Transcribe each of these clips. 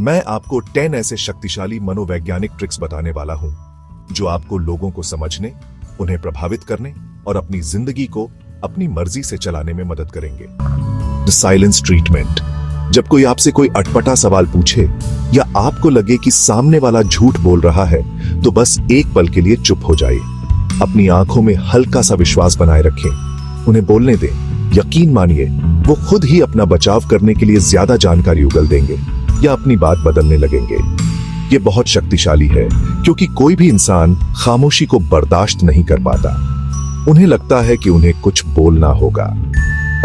मैं आपको 10 ऐसे शक्तिशाली मनोवैज्ञानिक ट्रिक्स बताने वाला हूं जो आपको लोगों को समझने, उन्हें प्रभावित करने और अपनी जिंदगी को अपनी मर्जी से चलाने में मदद करेंगे। The silence treatment. जब कोई आपसे कोई अटपटा सवाल पूछे या आपको लगे कि सामने वाला झूठ बोल रहा है, तो बस एक पल के लिए चुप हो जाइए। अपनी आंखों में हल्का सा विश्वास बनाए रखें, उन्हें बोलने दें। यकीन मानिए, वो खुद ही अपना बचाव करने के लिए ज्यादा जानकारी उगल देंगे या अपनी बात बदलने लगेंगे। ये बहुत शक्तिशाली है, क्योंकि कोई भी इंसान खामोशी को बर्दाश्त नहीं कर पाता। उन्हें लगता है कि उन्हें कुछ बोलना होगा।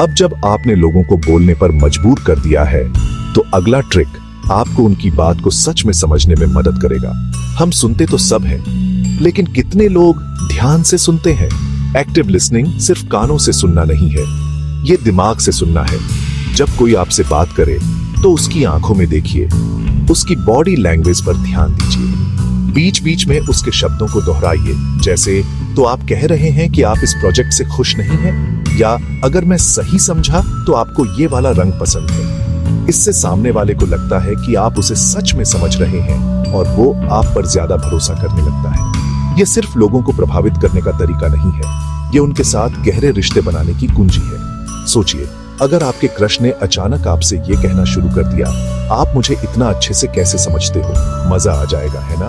अब जब आपने लोगों को बोलने पर मजबूर कर दिया है, तो अगला ट्रिक आपको उनकी बात को सच में समझने में मदद करेगा। हम सुनते तो सब हैं, लेकिन कितने लोग ध्यान से सुनते हैं? एक्टिव लिसनिंग सिर्फ कानों से सुनना नहीं है, ये दिमाग से सुनना है। जब कोई आपसे बात करे तो उसकी आंखों में देखिए, उसकी बॉडी लैंग्वेज पर ध्यान दीजिए। बीच बीच में उसके शब्दों को दोहराइए, जैसे तो आप कह रहे हैं कि आप इस प्रोजेक्ट से खुश नहीं हैं, या अगर मैं सही समझा तो आपको ये वाला रंग पसंद है। इससे सामने वाले को लगता है कि आप उसे सच में समझ रहे हैं और वो आप पर ज्यादा भरोसा करने लगता है। ये सिर्फ लोगों को प्रभावित करने का तरीका नहीं है, ये उनके साथ गहरे रिश्ते बनाने की कुंजी है। सोचिए, अगर आपके क्रश ने अचानक आपसे ये कहना शुरू कर दिया, आप मुझे इतना अच्छे से कैसे समझते हो, मजा आ जाएगा, है ना?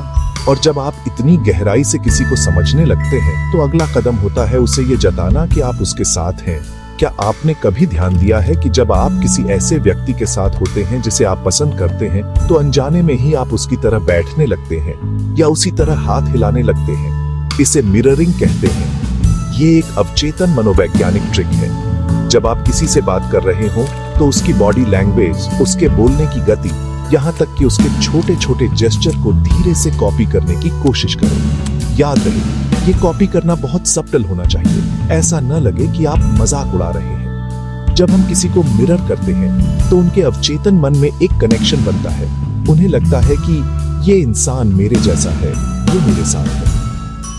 और जब आप इतनी गहराई से किसी को समझने लगते हैं, तो अगला कदम होता है उसे ये जताना कि आप उसके साथ हैं। क्या आपने कभी ध्यान दिया है कि जब आप किसी ऐसे व्यक्ति के साथ होते हैं जिसे आप पसंद करते हैं, तो अनजाने में ही आप उसकी तरह बैठने लगते हैं या उसी तरह हाथ हिलाने लगते हैं? इसे मिररिंग कहते हैं। ये एक अवचेतन मनोवैज्ञानिक ट्रिक है। जब आप किसी से बात कर रहे हो, तो उसकी बॉडी लैंग्वेज, उसके बोलने की गति, यहाँ तक कि उसके छोटे छोटे जेस्चर को धीरे से कॉपी करने की कोशिश करें। याद रहे, ये कॉपी करना बहुत सब्टल होना चाहिए, ऐसा न लगे कि आप मजाक उड़ा रहे हैं। जब हम किसी को मिरर करते हैं, तो उनके अवचेतन मन में एक कनेक्शन बनता है। उन्हें लगता है कि ये इंसान मेरे जैसा है, ये मेरे साथ है।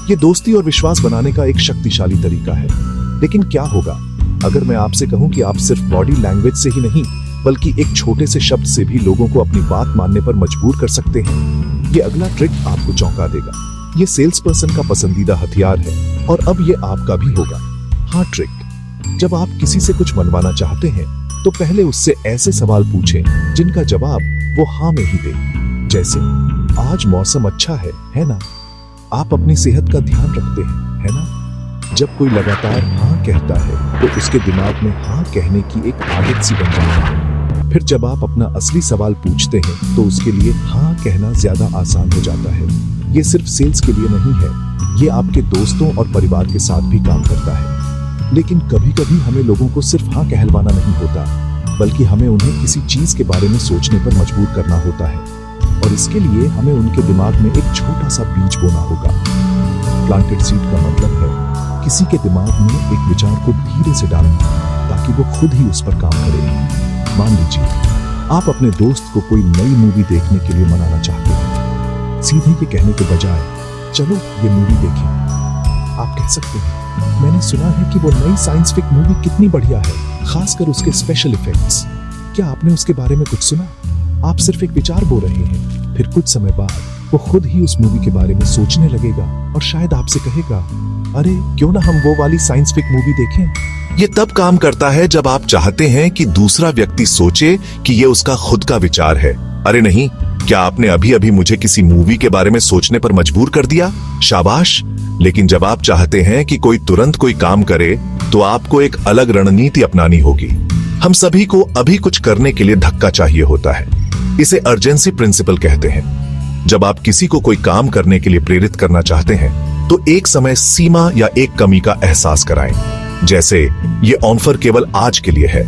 ये दोस्ती और विश्वास बनाने का एक शक्तिशाली तरीका है। लेकिन क्या होगा अगर मैं आपसे कहूं कि आप सिर्फ बॉडी लैंग्वेज से ही नहीं, बल्कि एक छोटे से शब्द से भी लोगों को अपनी बात मानने पर मजबूर कर सकते हैं? ये अगला ट्रिक आपको चौंका देगा। ये सेल्स पर्सन का पसंदीदा हथियार है, और अब ये आपका भी होगा। हाँ ट्रिक। जब आप किसी से कुछ मनवाना चाहते हैं, तो पहले उससे ऐसे सवाल पूछें जिनका जवाब वो हाँ में ही दे। जैसे, आज मौसम अच्छा है ना? आप अपनी सेहत का ध्यान रखते हैं, है ना? जब कोई लगातार हाँ कहता है, तो उसके दिमाग में हाँ कहने की एक आदत सी बन जाती है। फिर जब आप अपना असली सवाल पूछते हैं, तो उसके लिए हाँ कहना ज्यादा आसान हो जाता है। ये सिर्फ सेल्स के लिए नहीं है, ये आपके दोस्तों और परिवार के साथ भी काम करता है। लेकिन कभी कभी हमें लोगों को सिर्फ हाँ कहलवाना नहीं होता, बल्कि हमें उन्हें किसी चीज के बारे में सोचने पर मजबूर करना होता है। और इसके लिए हमें उनके दिमाग में एक छोटा सा बीज बोना होगा। प्लांटेड सीड का मतलब है किसी के दिमाग में एक विचार को धीरे से डालना, ताकि वो खुद ही उस पर काम करे। मान लीजिए, आप अपने दोस्त को कोई नई मूवी देखने के लिए मनाना चाहते हैं। सीधे ये कहने के बजाय, चलो ये मूवी देखें, आप कह सकते हैं, मैंने सुना है कि वो नई साइंस फिक मूवी कितनी बढ़िया है, खासकर उसके स्पेशल इफेक्ट्स। क्या आपने उसके बारे में कुछ सुना? आप सिर्फ एक विचार बो रहे हैं। फिर कुछ समय बाद वो खुद ही उस मूवी के बारे में सोचने लगेगा, और शायद आपसे कहेगा, अरे क्यों ना हम वो वाली साइंस फिक मूवी देखें। ये तब काम करता है जब आप चाहते हैं कि दूसरा व्यक्ति सोचे कि ये उसका खुद का विचार है। अरे नहीं, क्या आपने अभी अभी मुझे किसी मूवी के बारे में सोचने पर मजबूर कर दिया? शाबाश। लेकिन जब आप चाहते हैं कि कोई तुरंत कोई काम करे, तो आपको एक अलग रणनीति अपनानी होगी। हम सभी को अभी कुछ करने के लिए धक्का चाहिए होता है। इसे अर्जेंसी प्रिंसिपल कहते हैं। जब आप किसी को कोई काम करने के लिए प्रेरित करना चाहते हैं, तो एक समय सीमा या एक कमी का एहसास कराएं। जैसे, ये ऑफर केवल आज के लिए है,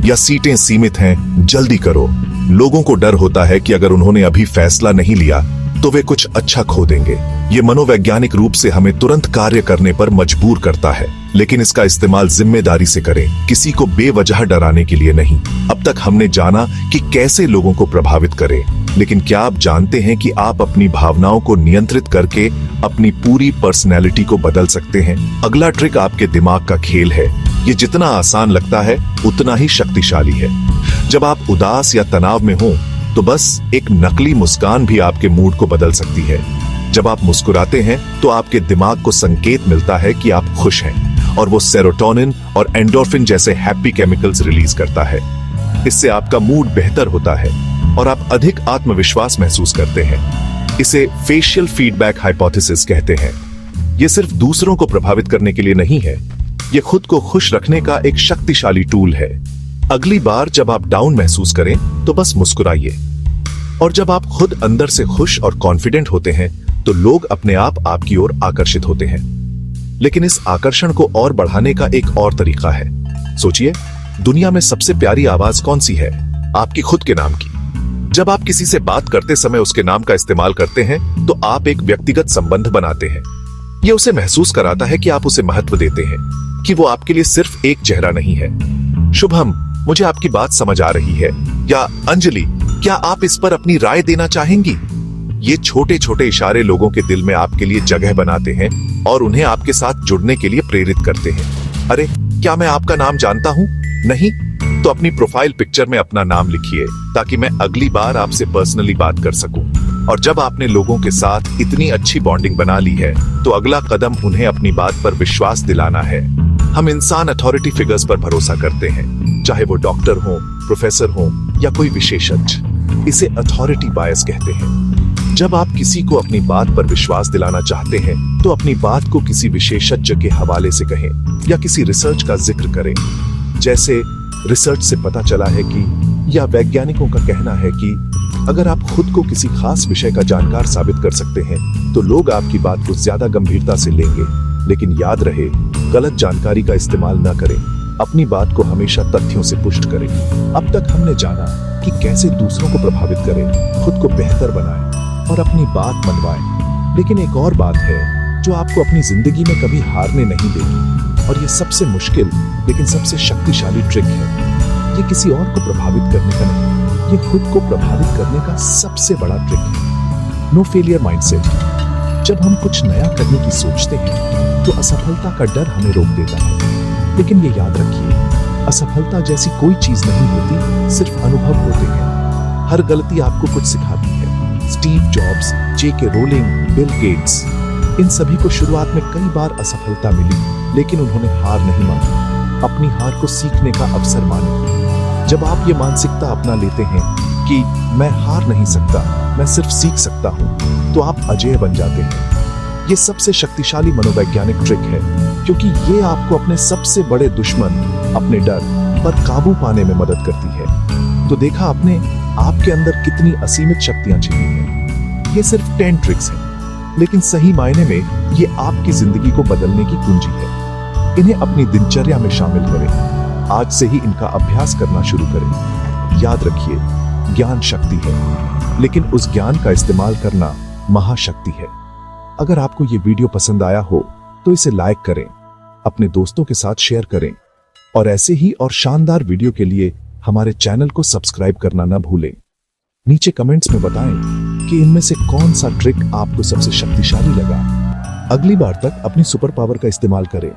या सीटें सीमित हैं, जल्दी करो। लोगों को डर होता है कि अगर उन्होंने अभी फैसला नहीं लिया, तो वे कुछ अच्छा खो देंगे। ये मनोवैज्ञानिक रूप से हमें तुरंत कार्य करने पर मजबूर करता है, लेकिन इसका इस्तेमाल जिम्मेदारी से करें, किसी को बेवजह डराने के लिए नहीं। अब तक हमने जाना कि कैसे लोगों को प्रभावित करें, लेकिन क्या आप जानते हैं कि आप अपनी भावनाओं को नियंत्रित करके अपनी पूरी पर्सनैलिटी को बदल सकते हैं? अगला ट्रिक आपके दिमाग का खेल है। ये जितना आसान लगता है, उतना ही शक्तिशाली है। जब आप उदास या तनाव में हो, तो बस एक नकली मुस्कान भी आपके मूड को बदल सकती है। जब आप मुस्कुराते हैं तो आपके दिमाग को संकेत मिलता है कि आप खुश हैं और वो सेरोटोनिन और एंडोर्फिन जैसे हैप्पी केमिकल्स रिलीज करता है। इससे आपका मूड बेहतर होता है और आप अधिक आत्मविश्वास महसूस करते हैं। इसे फेशियल फीडबैक हाइपोथेसिस कहते हैं। ये सिर्फ दूसरों को प्रभावित करने के लिए नहीं है, ये खुद को खुश रखने का एक शक्तिशाली टूल है। अगली बार जब आप डाउन महसूस करें तो बस मुस्कुराइए, और जब आप खुद अंदर से खुश और कॉन्फिडेंट होते हैं तो लोग अपने आप आपकी ओर आकर्षित होते हैं। लेकिन इस आकर्षण को और बढ़ाने का एक और तरीका है। सोचिए, दुनिया में सबसे प्यारी आवाज कौन सी है? आपकी खुद के नाम की। जब आप किसी से बात करते समय उसके नाम का इस्तेमाल करते हैं तो आप एक व्यक्तिगत संबंध बनाते हैं। यह उसे महसूस कराता है कि आप उसे महत्व देते हैं, कि वो आपके लिए सिर्फ एक चेहरा नहीं है। शुभम, मुझे आपकी बात समझ आ रही है, या अंजलि, क्या आप इस पर अपनी राय देना चाहेंगी? ये छोटे छोटे इशारे लोगों के दिल में आपके लिए जगह बनाते हैं और उन्हें आपके साथ जुड़ने के लिए प्रेरित करते हैं। अरे, क्या मैं आपका नाम जानता हूं? नहीं? तो अपनी प्रोफाइल पिक्चर में अपना नाम लिखिए, ताकि मैं अगली बार आपसे पर्सनली बात कर सकूं। और जब आपने लोगों के साथ इतनी अच्छी बॉन्डिंग बना ली है तो अगला कदम उन्हें अपनी बात पर विश्वास दिलाना है। हम इंसान अथॉरिटी फिगर्स पर भरोसा करते हैं, चाहे वो डॉक्टर हो, प्रोफेसर हो या कोई विशेषज्ञ। इसे अथॉरिटी बायस कहते हैं। जब आप किसी को अपनी बात पर विश्वास दिलाना चाहते हैं तो अपनी बात को किसी विशेषज्ञ के हवाले से कहें या किसी रिसर्च का जिक्र करें। जैसे रिसर्च से पता चला है कि, या वैज्ञानिकों का कहना है कि अगर आप खुद को किसी खास विषय का जानकार साबित कर सकते हैं तो लोग आपकी बात को ज्यादा गंभीरता से लेंगे। लेकिन याद रहे, गलत जानकारी का इस्तेमाल न करें। अपनी बात को हमेशा तथ्यों से पुष्ट करें। अब तक हमने जाना कि कैसे दूसरों को प्रभावित करें, खुद को बेहतर बनाएं और अपनी बात मनवाएं। लेकिन एक और बात है जो आपको अपनी जिंदगी में कभी हारने नहीं देगी, और ये सबसे मुश्किल लेकिन सबसे शक्तिशाली ट्रिक है। ये किसी और को प्रभावित करने का नहीं, ये खुद को प्रभावित करने का सबसे बड़ा ट्रिक है। No failure mindset. जब हम कुछ नया करने की सोचते हैं तो असफलता का डर हमें रोक देता है। लेकिन ये याद रखिए, असफलता जैसी कोई चीज नहीं होती, सिर्फ अनुभव होते हैं। हर गलती आपको कुछ सिखाती है। स्टीव जॉब्स, जेके रोलिंग, बिल गेट्स, इन सभी को शुरुआत में कई बार असफलता मिली, लेकिन उन्होंने हार नहीं मानी। अपनी हार को सीखने का अवसर माने। जब आप ये मानसिकता अपना लेते हैं कि मैं हार नहीं सकता, मैं सिर्फ सीख सकता हूं, तो आप अजेय बन जाते हैं। ये सबसे शक्तिशाली मनोवैज्ञानिक ट्रिक है, क्योंकि ये आपको अपने सबसे बड़े दुश्मन, अपने डर पर काबू पाने में मदद करती है। तो देखा आपने, आपके अंदर कितनी असीमित शक्तियां छिपी हैं। ये सिर्फ 10 ट्रिक्स हैं, लेकिन सही मायने में ये आपकी जिंदगी को बदलने की कुंजी है। इन्हें अपनी दिनचर्या में शामिल करें। आज से ही इनका अभ्यास करना शुरू करें। याद रखिए, ज्ञान शक्ति है, लेकिन उस ज्ञान का इस्तेमाल करना महाशक्ति है। अगर आपको ये वीडियो पसंद आया हो तो इसे लाइक करें, अपने दोस्तों के साथ शेयर करें, और ऐसे ही और शानदार वीडियो के लिए हमारे चैनल को सब्सक्राइब करना न भूलें। नीचे कमेंट्स में बताएं कि इनमें से कौन सा ट्रिक आपको सबसे शक्तिशाली लगा। अगली बार तक अपनी सुपर पावर का इस्तेमाल करें।